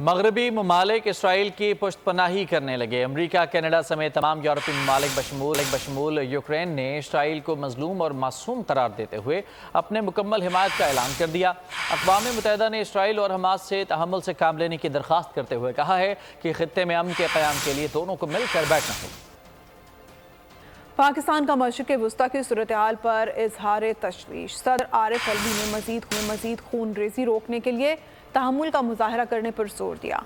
مغربی ممالک اسرائیل کی پشت پناہی کرنے لگے۔ امریکہ، کینیڈا سمیت تمام یورپی ممالک بشمول یوکرین نے اسرائیل کو مظلوم اور معصوم قرار دیتے ہوئے اپنے مکمل حمایت کا اعلان کر دیا۔ اقوام متحدہ نے اسرائیل اور حماس سے تحمل سے کام لینے کی درخواست کرتے ہوئے کہا ہے کہ خطے میں امن کے قیام کے لیے دونوں کو مل کر بیٹھنا ہوگا۔ پاکستان کا مشرق وسطی کی صورتحال پر اظہار تشویش۔ صدر عارف الوی نے مزید خون ریزی روکنے کے لیے تحمل کا مظاہرہ کرنے پر زور دیا۔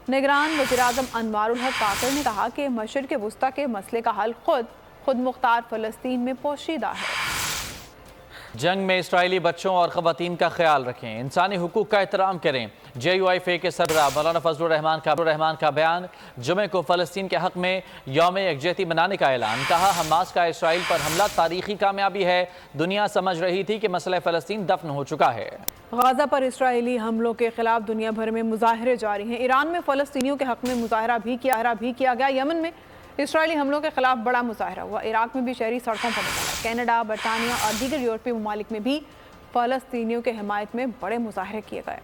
نگران وزیراعظم انوار الحق کاکڑ نے کہا کہ مشرق وسطی کے مسئلے کا حل خود مختار فلسطین میں پوشیدہ ہے۔ جنگ میں اسرائیلی بچوں اور خواتین کا خیال رکھیں، انسانی حقوق کا احترام کریں۔ JUIFA کے سربراہ مولانا فضل الرحمان کا بیان۔ جمعے کو فلسطین کے حق میں یوم یکجہتی منانے کا اعلان۔ کہا حماس کا اسرائیل پر حملہ تاریخی کامیابی ہے، دنیا سمجھ رہی تھی کہ مسئلہ فلسطین دفن ہو چکا ہے۔ غزہ پر اسرائیلی حملوں کے خلاف دنیا بھر میں مظاہرے جاری ہیں۔ ایران میں فلسطینیوں کے حق میں مظاہرہ بھی کیا گیا۔ یمن میں اسرائیلی حملوں کے خلاف بڑا مظاہرہ ہوا۔ عراق میں بھی شہری سڑکوں پر نکلا۔ کینیڈا، برطانیہ اور دیگر یورپی ممالک میں بھی فلسطینیوں کے حمایت میں بڑے مظاہرے کیے گئے۔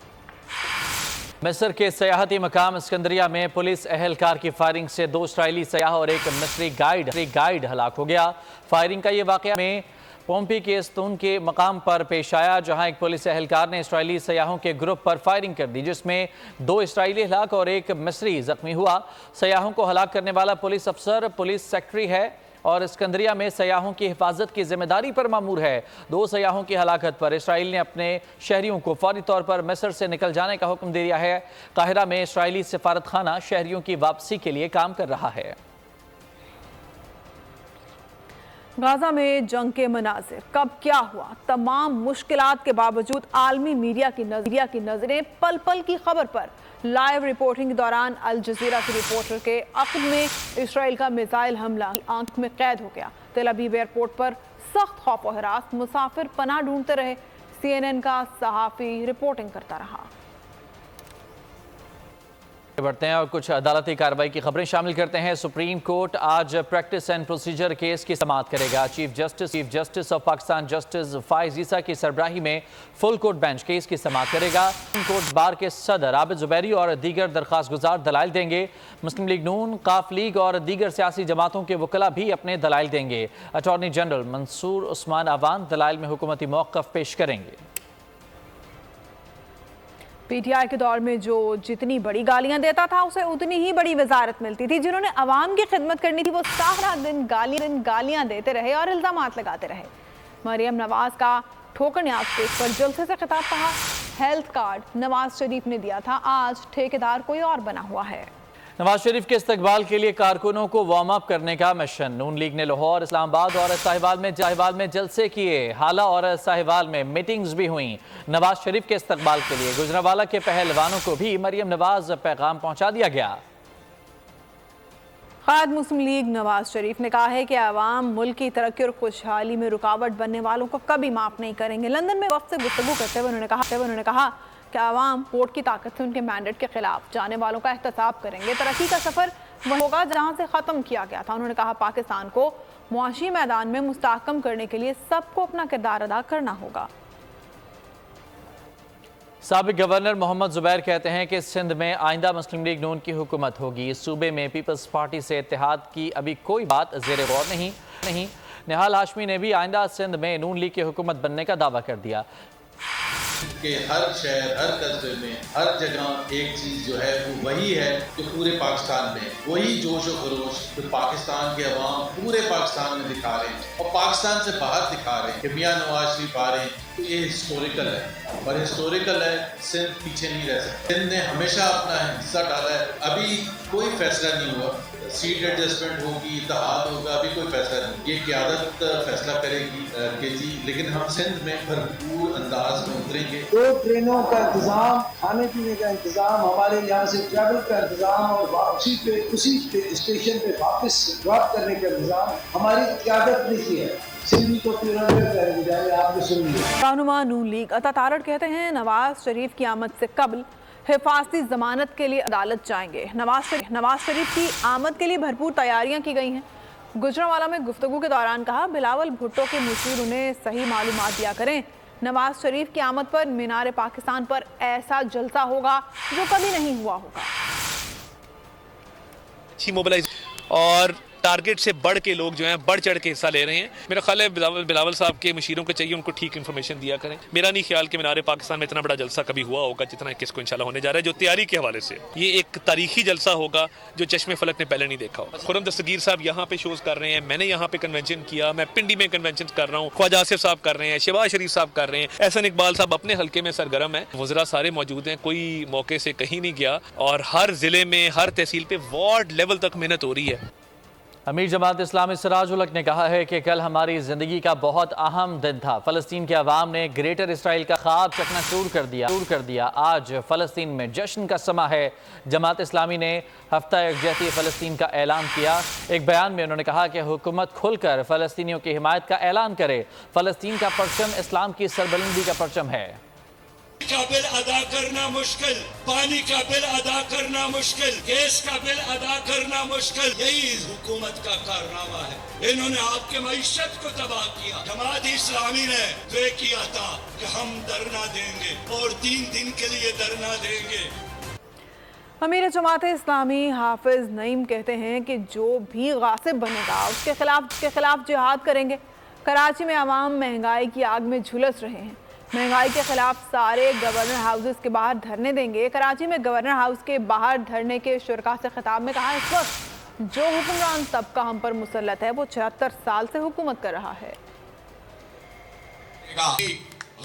مصر کے سیاحتی مقام اسکندریہ میں پولیس اہلکار کی فائرنگ سے 2 اسرائیلی سیاح اور ایک مصری گائیڈ ہلاک ہو گیا۔ فائرنگ کا یہ واقعہ میں پومپی کے استون کے مقام پر پیش آیا، جہاں ایک پولیس اہلکار نے اسرائیلی سیاحوں کے گروپ پر فائرنگ کر دی، جس میں 2 اسرائیلی ہلاک اور ایک مصری زخمی ہوا۔ سیاحوں کو ہلاک کرنے والا پولیس افسر پولیس سیکٹری ہے اور اسکندریہ میں سیاحوں کی حفاظت کی ذمہ داری پر مامور ہے۔ 2 سیاحوں کی ہلاکت پر اسرائیل نے اپنے شہریوں کو فوری طور پر مصر سے نکل جانے کا حکم دیا ہے۔ قاہرہ میں اسرائیلی سفارتخانہ شہریوں کی واپسی کے لیے کام کر رہا ہے۔ غزہ میں جنگ کے مناظر کب کیا ہوا؟ تمام مشکلات کے باوجود عالمی میڈیا کی نظریں پل پل کی خبر پر۔ لائیو رپورٹنگ کے دوران الجزیرہ کی رپورٹر کے عقب میں اسرائیل کا میزائل حملہ آنکھ میں قید ہو گیا۔ تل ابیب ایئرپورٹ پر سخت خوف و ہراس، مسافر پناہ ڈھونڈتے رہے۔ CNN کا صحافی رپورٹنگ کرتا رہا۔ بڑھتے ہیں اور کچھ عدالتی کارروائی کی خبریں شامل کرتے ہیں۔ سپریم کورٹ آج پریکٹس اینڈ پروسیجر کیس کی سماعت کرے گا۔ Chief justice of Pakistan justice Faez Isa کی سربراہی میں فل کورٹ بینچ کیس کی سماعت کرے گا۔ سپریم کورٹ بار کے صدر عابد زبیری اور دیگر درخواست گزار دلائل دیں گے۔ مسلم لیگ نون، قاف لیگ اور دیگر سیاسی جماعتوں کے وکلاء بھی اپنے دلائل دیں گے۔ اٹارنی جنرل منصور عثمان آوان دلائل میں حکومتی موقف پیش کریں گے۔ PTI کے دور میں جو جتنی بڑی گالیاں دیتا تھا اسے اتنی ہی بڑی وزارت ملتی تھی۔ جنہوں نے عوام کی خدمت کرنی تھی وہ سارا دن گالیاں دیتے رہے اور الزامات لگاتے رہے۔ مریم نواز کا ٹھوکر اسٹیج پر جلسے سے خطاب کہا، ہیلتھ کارڈ نواز شریف نے دیا تھا، آج ٹھیکیدار کوئی اور بنا ہوا ہے۔ نواز شریف کے استقبال کے لیے کارکنوں کو وارم اپ کرنے کا مشن۔ نون لیگ نے لاہور، اسلام آباد اور ساہیوال میں جلسے کیے۔ حالہ اور ساہیوال میں میٹنگز بھی ہوئیں۔ نواز شریف کے استقبال کے لیے گجرانوالہ کے پہلوانوں کو بھی مریم نواز پیغام پہنچا دیا گیا۔ قائد مسلم لیگ نواز شریف نے کہا ہے کہ عوام ملک کی ترقی اور خوشحالی میں رکاوٹ بننے والوں کو کبھی معاف نہیں کریں گے۔ لندن میں وفد سے گفتگو کرتے ہوئے انہوں نے کہا کہ عوام ووٹ کی طاقت سے ان کے مینڈیٹ کے خلاف جانے والوں کا احتساب کریں گے۔ ترقی کا سفر وہ ہوگا جہاں سے ختم کیا گیا تھا۔ انہوں نے کہا پاکستان کو معاشی میدان میں مستحکم کرنے کے لیے سب کو اپنا کردار ادا کرنا ہوگا۔ سابق گورنر محمد زبیر کہتے ہیں کہ سندھ میں آئندہ مسلم لیگ نون کی حکومت ہوگی۔ اس صوبے میں پیپلز پارٹی سے اتحاد کی ابھی کوئی بات زیر غور نہیں۔ نہال ہاشمی نے بھی آئندہ سندھ میں نون لیگ کی حکومت بننے کا دعویٰ کر دیا کہ ہر شہر، ہر قصبے میں، ہر جگہ ایک چیز جو ہے وہ وہی ہے جو پورے پاکستان میں، وہی جوش و خروش جو پاکستان کے عوام پورے پاکستان میں دکھا رہے ہیں اور پاکستان سے باہر دکھا رہے ہیں کہ میاں نواز شریف آ رہے ہیں، تو یہ ہسٹوریکل ہے اور ہسٹوریکل ہے۔ سندھ پیچھے نہیں رہ سکتا۔ سندھ نے ہمیشہ اپنا حصہ ڈالا ہے۔ ابھی کوئی فیصلہ نہیں ہوا، سیٹ ایڈجسٹمنٹ ہوگی، اتحاد ہوگا، ابھی کوئی فیصلہ نہیں۔ یہ قیادت فیصلہ کرے گی کہ جی، لیکن ہم سندھ میں بھرپور انداز میں اتریں گے۔ 2 ٹرینوں کا انتظام، کھانے پینے کا انتظام، ہمارے یہاں سے ٹریول کا انتظام اور واپسی پہ اسی اسٹیشن پہ واپس ڈراپ کرنے کا انتظام ہماری قیادت نے کی ہے۔ سندھی کو آپ نے سن لیا۔ رہنما نون لیگ عطا تارڑ کہتے ہیں نواز شریف کی آمد سے قبل حفاظتی ضمانت کے لیے عدالت جائیں گے۔ نواز شریف کی آمد کے لیے بھرپور تیاریاں کی گئی ہیں۔ گجرانوالہ میں گفتگو کے دوران کہا، بلاول بھٹو کے مشیر انہیں صحیح معلومات دیا کریں۔ نواز شریف کی آمد پر مینار پاکستان پر ایسا جلسہ ہوگا جو کبھی نہیں ہوا ہوگا۔ اچھی موبلائز اور ٹارگٹ سے بڑھ کے لوگ جو ہیں بڑھ چڑھ کے حصہ لے رہے ہیں۔ میرا خیال ہے بلاول صاحب کے مشیروں کو چاہیے ان کو ٹھیک انفارمیشن دیا کریں۔ میرا نہیں خیال کہ مینار پاکستان میں اتنا بڑا جلسہ کبھی ہوا ہوگا جتنا کس کو انشاءاللہ ہونے جا رہا ہے، جو تیاری کے حوالے سے یہ ایک تاریخی جلسہ ہوگا جو چشم فلک نے پہلے نہیں دیکھا ہوگا۔ خرم دستگیر صاحب یہاں پہ شوز کر رہے ہیں، میں نے یہاں پہ کنونشن کیا، میں پنڈی میں کنونشن کر رہا ہوں، خواجہ آصف صاحب کر رہے ہیں، شہباز شریف صاحب کر رہے ہیں، احسن اقبال صاحب اپنے حلقے میں سرگرم ہیں، وزراء سارے موجود ہیں، کوئی موقع سے کہیں نہیں گیا اور ہر ضلع میں ہر تحصیل پہ وارڈ لیول تک محنت ہو رہی ہے۔ امیر جماعت اسلامی سراج الحق نے کہا ہے کہ کل ہماری زندگی کا بہت اہم دن تھا۔ فلسطین کے عوام نے گریٹر اسرائیل کا خواب چکنا چور کر دیا۔ آج فلسطین میں جشن کا سماں ہے۔ جماعت اسلامی نے ہفتہ یکجہتی فلسطین کا اعلان کیا۔ ایک بیان میں انہوں نے کہا کہ حکومت کھل کر فلسطینیوں کی حمایت کا اعلان کرے۔ فلسطین کا پرچم اسلام کی سربلندی کا پرچم ہے۔ کا بل ادا کرنا مشکل، پانی کا بل ادا کرنا مشکل، گیس کا بل ادا کرنا مشکل، یہی حکومت کا کارنامہ ہے۔ انہوں نے آپ کے معیشت کو تباہ کیا۔ جماعت اسلامی نے طے کیا تھا کہ ہم دھرنا دیں گے اور 3 دن کے لیے دھرنا دیں گے۔ امیر جماعت اسلامی حافظ نعیم کہتے ہیں کہ جو بھی غاصب بنے گا اس کے خلاف جہاد کریں گے۔ کراچی میں عوام مہنگائی کی آگ میں جھلس رہے ہیں۔ مہنگائی کے خلاف سارے گورنر ہاؤسز کے باہر دھرنے دیں گے۔ کراچی میں گورنر ہاؤس کے باہر دھرنے کے شرکاء سے خطاب میں کہا اس وقت جو حکمران طبقہ ہم پر مسلط ہے وہ 76 سال سے حکومت کر رہا ہے۔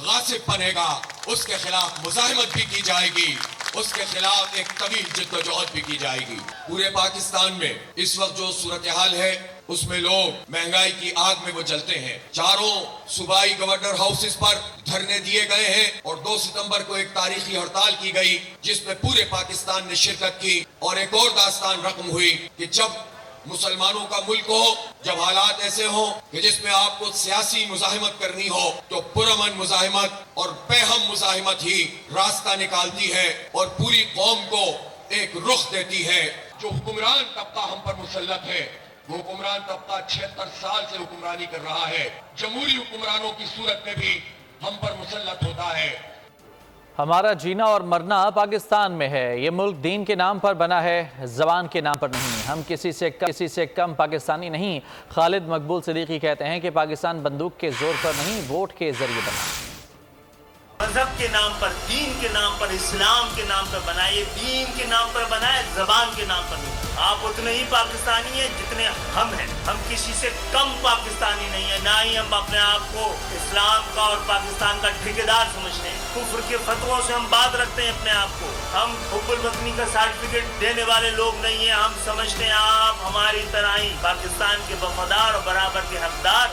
غاصب بنے گا اس کے خلاف مزاحمت بھی کی جائے گی، اس کے خلاف ایک طویل جدوجہد بھی کی جائے گی۔ پورے پاکستان میں اس وقت جو صورتحال ہے اس میں لوگ مہنگائی کی آگ میں وہ جلتے ہیں۔ چاروں صوبائی گورنر ہاؤسز پر دھرنے دیے گئے ہیں اور 2 ستمبر کو ایک تاریخی ہڑتال کی گئی جس میں پورے پاکستان نے شرکت کی۔ اور ایک اور داستان رقم ہوئی کہ جب مسلمانوں کا ملک ہو، جب حالات ایسے ہوں کہ جس میں آپ کو سیاسی مزاحمت کرنی ہو تو پرامن مزاحمت اور بےہم مزاحمت ہی راستہ نکالتی ہے اور پوری قوم کو ایک رخ دیتی ہے۔ جو حکمران طبقہ ہم پر مسلط ہے وہ حکمران طبقہ 76 سال سے حکمرانی کر رہا ہے۔ جمہوری حکمرانوں کی صورت میں بھی ہم پر مسلط ہوتا ہے۔ ہمارا جینا اور مرنا پاکستان میں ہے۔ یہ ملک دین کے نام پر بنا ہے، زبان کے نام پر نہیں۔ ہم کسی سے کم پاکستانی نہیں۔ خالد مقبول صدیقی کہتے ہیں کہ پاکستان بندوق کے زور پر نہیں، ووٹ کے ذریعے بنا۔ مذہب کے نام پر، دین کے نام پر، اسلام کے نام پر بنائے، دین کے نام پر بنائے، زبان کے نام پر نہیں۔ آپ اتنے ہی پاکستانی ہیں جتنے ہم ہیں۔ ہم کسی سے کم پاکستانی نہیں ہیں، نہ ہی ہم اپنے آپ کو اسلام کا اور پاکستان کا ٹھیکیدار سمجھتے ہیں۔ کفر کے فتووں سے ہم بات رکھتے ہیں اپنے آپ کو۔ ہم حب الوطنی کا سرٹیفکیٹ دینے والے لوگ نہیں ہیں۔ ہم سمجھتے ہیں آپ ہماری طرح ہی پاکستان کے وفادار اور برابر کے حقدار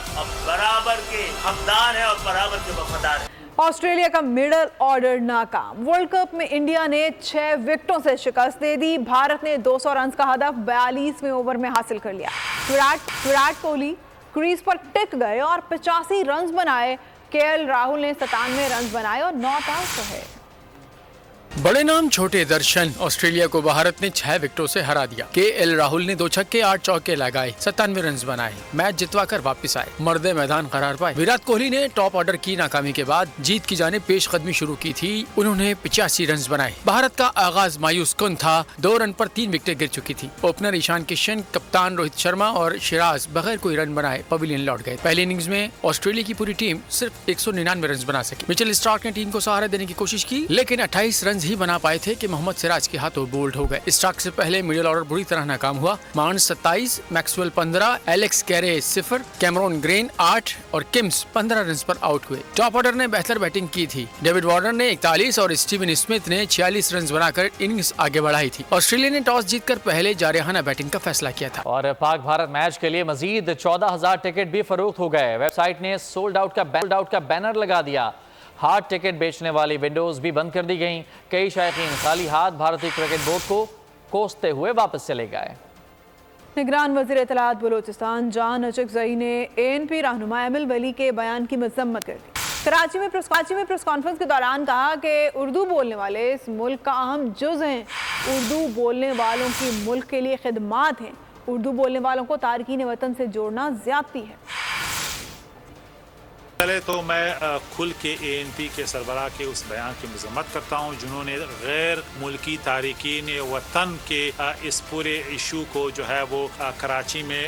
ہیں اور برابر کے وفادار ہیں۔ آسٹریلیا کا مڈل آرڈر ناکام۔ ورلڈ کپ میں انڈیا نے 6 وکٹوں سے شکست دے دی۔ بھارت نے 200 رنز کا ہدف 42ویں اوور میں حاصل کر لیا۔ وراٹ کوہلی کریز پر ٹک گئے اور 85 رنز بنائے۔ کے ایل راہل نے 97 رنز بنائے اور ناٹ آؤٹ رہے۔ بڑے نام چھوٹے درشن، آسٹریلیا کو بھارت نے 6 وکٹوں سے ہرا دیا۔ کے ایل راہل نے 2 چھکے 8 چوکے لگائے، 97 رنز بنائے، میچ جتوا کر واپس آئے، مرد میدان قرار پائے۔ وراٹ کوہلی نے ٹاپ آرڈر کی ناکامی کے بعد جیت کی جانب پیش قدمی شروع کی تھی، انہوں نے 85 رنز بنائے۔ بھارت کا آغاز مایوس کن تھا، 2 رن پر 3 وکٹیں گر چکی تھی۔ اوپنر ایشان کشن، کپتان روہت شرما اور شراز بغیر کوئی رن بنائے پویلین لوٹ گئے۔ پہلی اننگز میں آسٹریلیا کی پوری ٹیم صرف 199 رنز بنا سکی۔ مچل اسٹارک نے ٹیم کو سہارا دینے کی کوشش کی لیکن 28 رنز ہی بنا پائے تھے کہ محمد سراج کے ہاتھوں بولڈ ہو گئے۔ اسٹارک سے پہلے مڈل آرڈر بری طرح ناکام ہوا۔ مانس 27، میکسویل 15، ایلیکس کیرے 0، کیمرون گرین 8 اور کمز 15 رنز پر آؤٹ ہوئے۔ ٹاپ آرڈر نے بہتر بیٹنگ کی تھی، ڈیوڈ وارنر نے 41 اور اسٹیون اسمتھ نے 46 رنز بنا کر اننگز آگے بڑھائی تھی۔ آسٹریلیا نے ٹاس جیت کر پہلے جارحانہ بیٹنگ کا فیصلہ کیا تھا۔ اور پاک بھارت میچ کے لیے مزید 14,000 ٹکٹ بھی فروخت ہو گئے۔ ویب سائٹ نے سولڈ آؤٹ کا بینر لگا دیا۔ ہارڈ ٹکٹ بیچنے والی ونڈوز بھی بند کر دی گئیں۔ کئی شائقین خالی ہاتھ بھارتی کرکٹ بورڈ کو کوستے ہوئے واپس چلے گئے۔ نگران وزیر اطلاعات بلوچستان جان اچکزئی نے ANP رہنما ایمل ولی کے بیان کی مذمت کر دی۔ کراچی میں پریس کانفرنس کے دوران کہا کہ اردو بولنے والے اس ملک کا اہم جز ہیں۔ اردو بولنے والوں کی ملک کے لیے خدمات ہیں۔ اردو بولنے والوں کو تارکین وطن سے جوڑنا زیادتی ہے۔ پہلے تو میں کھل کے ANP کے سربراہ کے اس بیان کی مذمت کرتا ہوں جنہوں نے غیر ملکی تارکین وطن کے اس پورے ایشو کو جو ہے وہ کراچی میں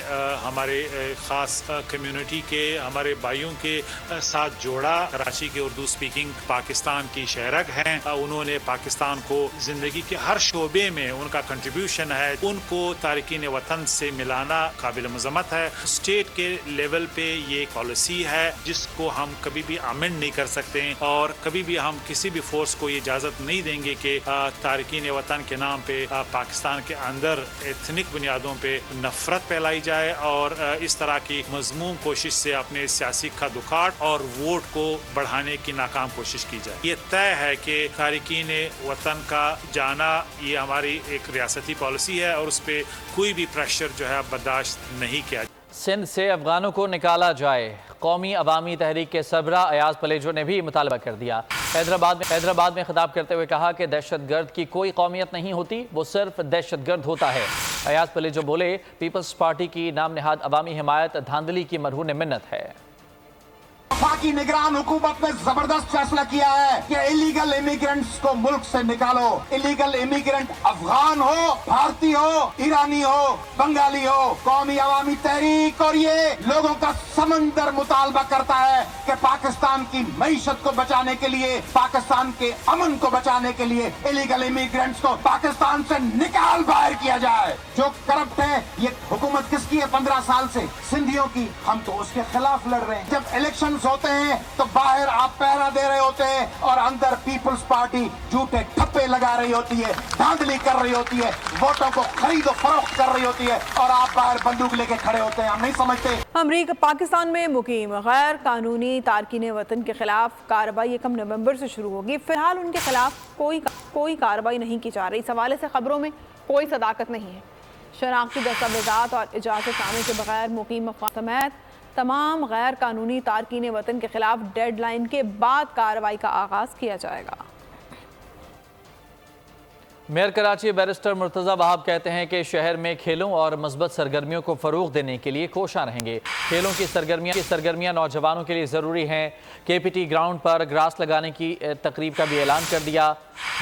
ہمارے خاص کمیونٹی کے ہمارے بھائیوں کے ساتھ جوڑا. کراچی کے اردو سپیکنگ پاکستان کی شہرک ہیں. انہوں نے پاکستان کو زندگی کے ہر شعبے میں ان کا کنٹریبیوشن ہے. ان کو تارکین وطن سے ملانا قابل مذمت ہے. اسٹیٹ کے لیول پہ یہ پالیسی ہے جس کو ہم کبھی بھی امینڈ نہیں کر سکتے اور کبھی بھی ہم کسی بھی فورس کو یہ اجازت نہیں دیں گے کہ تارکین وطن کے نام پہ پاکستان کے اندر ایتھنک بنیادوں پہ نفرت پھیلائی جائے اور اس طرح کی مذموم کوشش سے اپنے سیاسی کھدوکاٹ اور ووٹ کو بڑھانے کی ناکام کوشش کی جائے. یہ طے ہے کہ تارکین وطن کا جانا یہ ہماری ایک ریاستی پالیسی ہے اور اس پہ کوئی بھی پریشر جو ہے برداشت نہیں کیا. سندھ سے افغانوں کو نکالا جائے. قومی عوامی تحریک کے سربراہ ایاز پلیجو نے بھی مطالبہ کر دیا. حیدرآباد میں خطاب کرتے ہوئے کہا کہ دہشت گرد کی کوئی قومیت نہیں ہوتی, وہ صرف دہشت گرد ہوتا ہے. ایاز پلیجو بولے پیپلز پارٹی کی نام نہاد عوامی حمایت دھاندلی کی مرہون منت ہے. وفاقی نگران حکومت نے زبردست فیصلہ کیا ہے کہ الیگل امیگرنٹس کو ملک سے نکالو. الیگل امیگرنٹ افغان ہو, بھارتی ہو, ایرانی ہو, بنگالی ہو. قومی عوامی تحریک اور یہ لوگوں کا سمندر مطالبہ کرتا ہے کہ پاکستان کی معیشت کو بچانے کے لیے, پاکستان کے امن کو بچانے کے لیے الیگل امیگرنٹس کو پاکستان سے نکال باہر کیا جائے. جو کرپٹ ہے, یہ حکومت کس کی ہے 15 سال سے؟ سندھیوں کی. ہم تو اس کے خلاف لڑ رہے ہیں. جب الیکشن ہوتے ہیں تو باہر آپ پہرا دے رہے ہوتے ہیں اور اندر پیپلز پارٹی جھوٹے ٹھپے لگا رہی ہوتی ہے, دھاندلی کر رہی ہوتی ہے, ووٹوں کو خرید و فروخت کر رہی ہوتی ہے اور آپ باہر بندوق لے کے کھڑے ہوتے ہیں. ہم نہیں سمجھتے. امریکہ پاکستان میں مقیم غیر قانونی تارکین وطن کے خلاف کارروائی 1 نومبر سے شروع ہوگی. فی الحال ان کے خلاف کوئی کارروائی نہیں کی جا رہی. اس حوالے سے خبروں میں کوئی صداقت نہیں ہے. شناختی دستاویزات اور اجازت نامے کے بغیر مقیم افغان سمیت تمام غیر قانونی تارکین وطن کے خلاف ڈیڈ لائن کے بعد کارروائی کا آغاز کیا جائے گا. میئر کراچی بیرسٹر مرتضی وہاب کہتے ہیں کہ شہر میں کھیلوں اور مثبت سرگرمیوں کو فروغ دینے کے لیے کوشاں رہیں گے. کھیلوں کی سرگرمیاں نوجوانوں کے لیے ضروری ہیں. KPT گراؤنڈ پر گراس لگانے کی تقریب کا بھی اعلان کر دیا.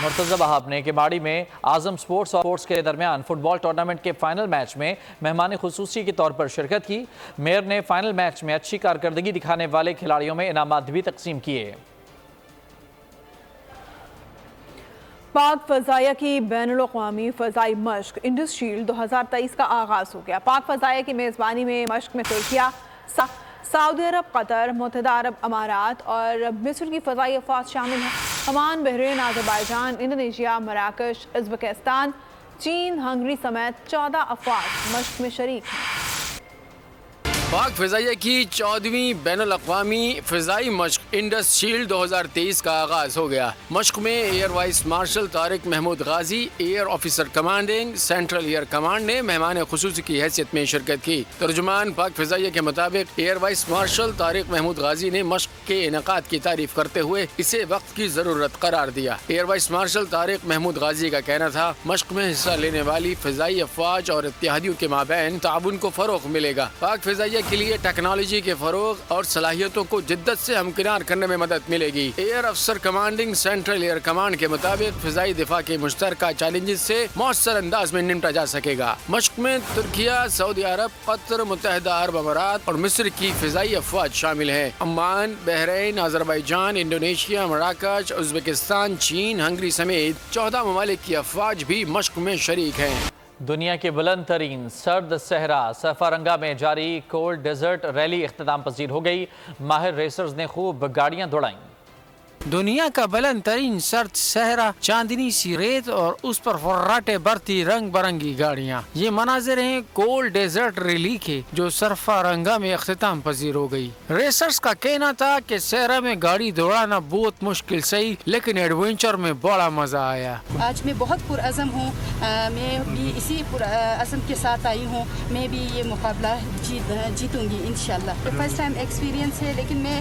مرتضی وہاب نے کماڑی میں اعظم سپورٹس کے درمیان فٹ بال ٹورنامنٹ کے فائنل میچ میں مہمان خصوصی کے طور پر شرکت کی. میئر نے فائنل میچ میں اچھی کارکردگی دکھانے والے کھلاڑیوں میں انعامات بھی تقسیم کیے. پاک فضائیہ کی بین الاقوامی فضائی مشق انڈس شیلڈ 2023 کا آغاز ہو گیا. پاک فضائیہ کی میزبانی میں مشق میں ترکیہ, سعودی عرب, قطر, متحدہ عرب امارات اور مصر کی فضائی افواج شامل ہیں. عمان, بحرین, آذربائیجان, انڈونیشیا, مراکش, ازبکستان, چین, ہنگری سمیت 14 افواج مشق میں شریک ہیں. پاک فضائیہ کی 14ویں بین الاقوامی فضائی مشق انڈس شیلڈ 2023 کا آغاز ہو گیا. مشق میں air vice marshal Tariq Mahmood Ghazi, air officer commanding central air command نے مہمان خصوصی کی حیثیت میں شرکت کی. ترجمان پاک فضائیہ کے مطابق air vice marshal Tariq Mahmood Ghazi نے مشق کے انعقاد کی تعریف کرتے ہوئے اسے وقت کی ضرورت قرار دیا. Air vice marshal Tariq Mahmood Ghazi کا کہنا تھا مشق میں حصہ لینے والی فضائی افواج اور اتحادیوں کے مابین تعاون کو فروغ ملے گا. پاک فضائیہ کے لیے ٹیکنالوجی کے فروغ اور صلاحیتوں کو جدت سے ہمکنار کرنے میں مدد ملے گی. ایئر افسر کمانڈنگ سینٹرل ایئر کمانڈ کے مطابق فضائی دفاع کے مشترکہ چیلنجز سے مؤثر انداز میں نمٹا جا سکے گا. مشق میں ترکیہ, سعودی عرب, قطر, متحدہ عرب امارات اور مصر کی فضائی افواج شامل ہیں. عمان, بحرین, آذربائیجان, انڈونیشیا, مراکش, ازبکستان, چین, ہنگری سمیت 14 ممالک کی افواج بھی مشق میں شریک ہیں. دنیا کے بلند ترین سرد صحرا سفارنگا میں جاری کولڈ ڈیزرٹ ریلی اختتام پذیر ہو گئی. ماہر ریسرز نے خوب گاڑیاں دوڑائیں. دنیا کا بلند ترین سرد صحرا, چاندنی سی ریت اور اس پر فراٹے برتی رنگ برنگی گاڑیاں, یہ مناظر ہیں کولڈ ڈیزرٹ ریلی کے جو سفارنگا میں اختتام پذیر ہو گئی. ریسرز کا کہنا تھا کہ صحرا میں گاڑی دوڑانا بہت مشکل صحیح, لیکن ایڈونچر میں بڑا مزہ آیا. آج میں بہت پرعزم ہوں, میں بھی اسی پرعزم کے ساتھ آئی ہوں. میں بھی یہ مقابلہ جیتوں گی انشاءاللہ. فرسٹ ٹائم ایکسپیرینس ہے, لیکن میں